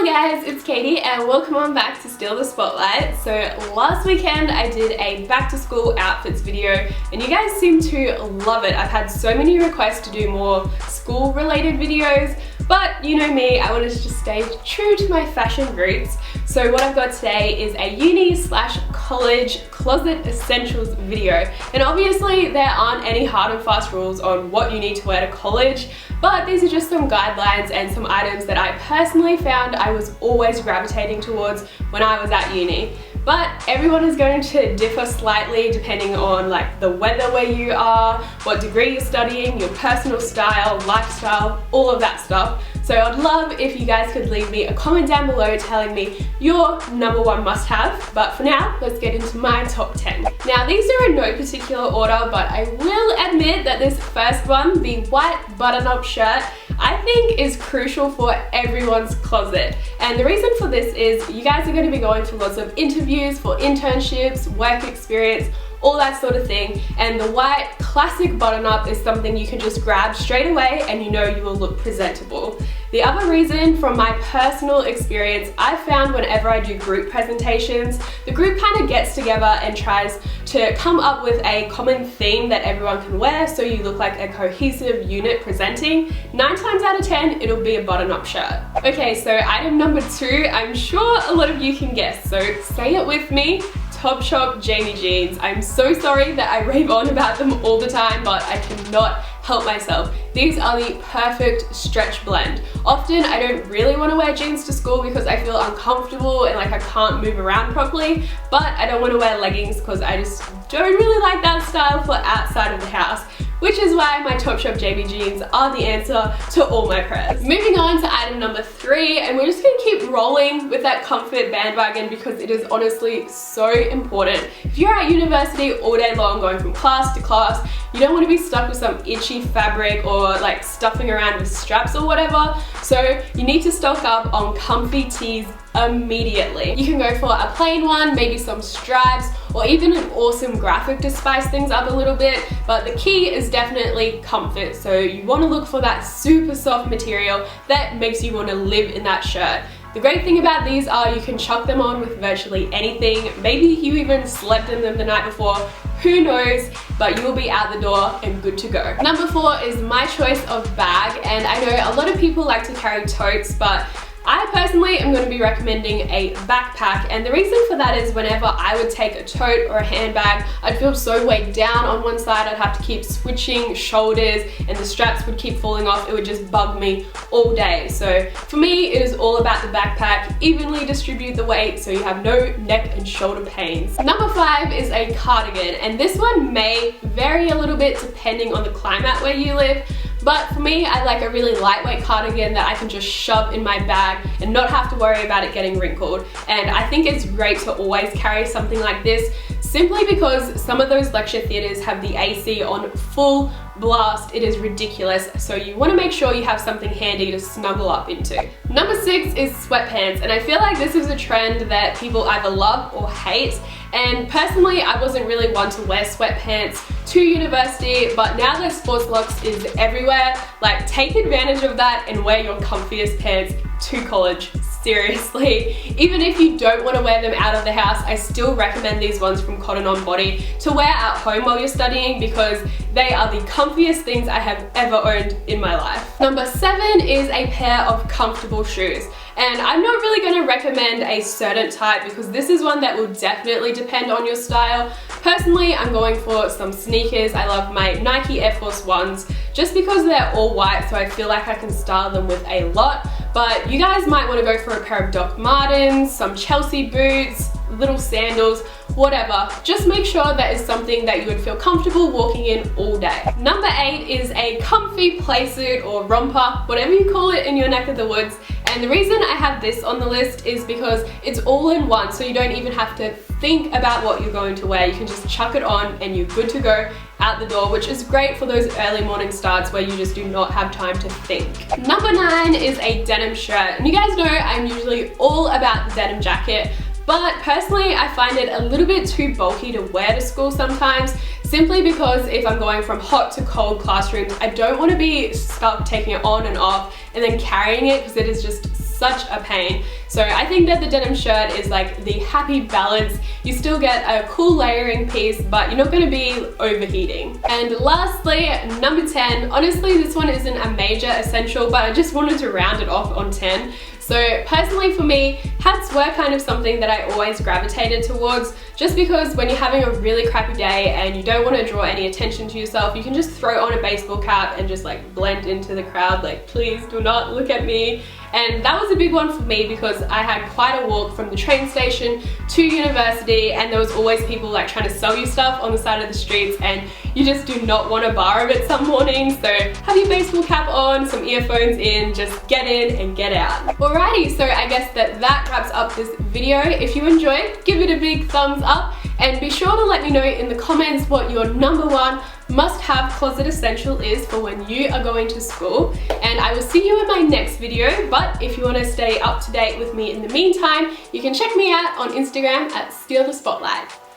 guys, it's Katie and welcome on back to Steal the Spotlight. So last weekend I did a back to school outfits video and you guys seem to love it. I've had so many requests to do more school related videos, but you know me, I wanted to just stay true to my fashion roots. So what I've got today is a uni/college closet essentials video. And obviously there aren't any hard and fast rules on what you need to wear to college, but these are just some guidelines and some items that I personally found I was always gravitating towards when I was at uni. But everyone is going to differ slightly depending on like the weather where you are, what degree you're studying, your personal style, lifestyle, all of that stuff. So I'd love if you guys could leave me a comment down below telling me your #1 must-have. But for now, let's get into my top 10. Now these are in no particular order, but I will admit that this first one, the white button-up shirt, I think is crucial for everyone's closet. And the reason for this is you guys are going to be going for lots of interviews, for internships, work experience, all that sort of thing, and the white classic button-up is something you can just grab straight away and you know you will look presentable. The other reason, from my personal experience, I've found whenever I do group presentations, the group kind of gets together and tries to come up with a common theme that everyone can wear so you look like a cohesive unit presenting. 9 times out of 10, it'll be a button-up shirt. Okay, so item number 2, I'm sure a lot of you can guess, so say it with me. Topshop Jamie jeans. I'm so sorry that I rave on about them all the time, but I cannot help myself. These are the perfect stretch blend. Often I don't really want to wear jeans to school because I feel uncomfortable and like I can't move around properly, but I don't want to wear leggings because I just don't really like that style for outside of the house, which is why my Topshop Jamie jeans are the answer to all my prayers. Moving on to item number 3, and we're just gonna keep rolling with that comfort bandwagon because it is honestly so important. If you're at university all day long going from class to class, you don't want to be stuck with some itchy fabric or like stuffing around with straps or whatever, so you need to stock up on comfy tees immediately. You can go for a plain one, maybe some stripes, or even an awesome graphic to spice things up a little bit, but the key is definitely comfort. So you want to look for that super soft material that makes you want to live in that shirt. The great thing about these are you can chuck them on with virtually anything. Maybe you even slept in them the night before, who knows, but you will be out the door and good to go. Number 4 is my choice of bag, and I know a lot of people like to carry totes, but I personally am going to be recommending a backpack, and the reason for that is whenever I would take a tote or a handbag, I'd feel so weighed down on one side, I'd have to keep switching shoulders and the straps would keep falling off. It would just bug me all day. So for me, it is all about the backpack. Evenly distribute the weight so you have no neck and shoulder pains. Number 5 is a cardigan, and this one may vary a little bit depending on the climate where you live. But for me, I like a really lightweight cardigan that I can just shove in my bag and not have to worry about it getting wrinkled. And I think it's great to always carry something like this, simply because some of those lecture theatres have the AC on full blast. It is ridiculous, so you want to make sure you have something handy to snuggle up into. Number 6 is sweatpants, and I feel like this is a trend that people either love or hate. And personally, I wasn't really one to wear sweatpants to university, but now that Sports Lux is everywhere, like take advantage of that and wear your comfiest pants to college. Seriously, even if you don't want to wear them out of the house, I still recommend these ones from Cotton On Body to wear at home while you're studying because they are the comfiest things I have ever owned in my life. Number 7 is a pair of comfortable shoes. And I'm not really going to recommend a certain type because this is one that will definitely depend on your style. Personally, I'm going for some sneakers. I love my Nike Air Force Ones just because they're all white, so I feel like I can style them with a lot. But you guys might want to go for a pair of Doc Martens, some Chelsea boots, little sandals, whatever. Just make sure that is something that you would feel comfortable walking in all day. Number 8 is a comfy playsuit or romper, whatever you call it in your neck of the woods. And the reason I have this on the list is because it's all in one, so you don't even have to think about what you're going to wear. You can just chuck it on and you're good to go out the door, which is great for those early morning starts where you just do not have time to think. Number 9 is a denim shirt. And you guys know I'm usually all about the denim jacket, but personally I find it a little bit too bulky to wear to school sometimes, simply because if I'm going from hot to cold classrooms, I don't want to be stuck taking it on and off and then carrying it because it is just such a pain. So I think that the denim shirt is like the happy balance. You still get a cool layering piece, but you're not going to be overheating. And lastly, number 10. Honestly, this one isn't a major essential, but I just wanted to round it off on 10. So personally for me, hats were kind of something that I always gravitated towards, just because when you're having a really crappy day and you don't want to draw any attention to yourself, you can just throw on a baseball cap and just like blend into the crowd, like please do not look at me. And that was a big one for me because I had quite a walk from the train station to university, and there was always people like trying to sell you stuff on the side of the streets, and you just do not want a bar of it some mornings. So have your baseball cap on, some earphones in, just get in and get out. Alrighty, so I guess that wraps up this video. If you enjoyed, give it a big thumbs up, and be sure to let me know in the comments what your #1 must-have closet essential is for when you are going to school. And I will see you in my next video, but if you want to stay up to date with me in the meantime, you can check me out on Instagram at Steal the Spotlight.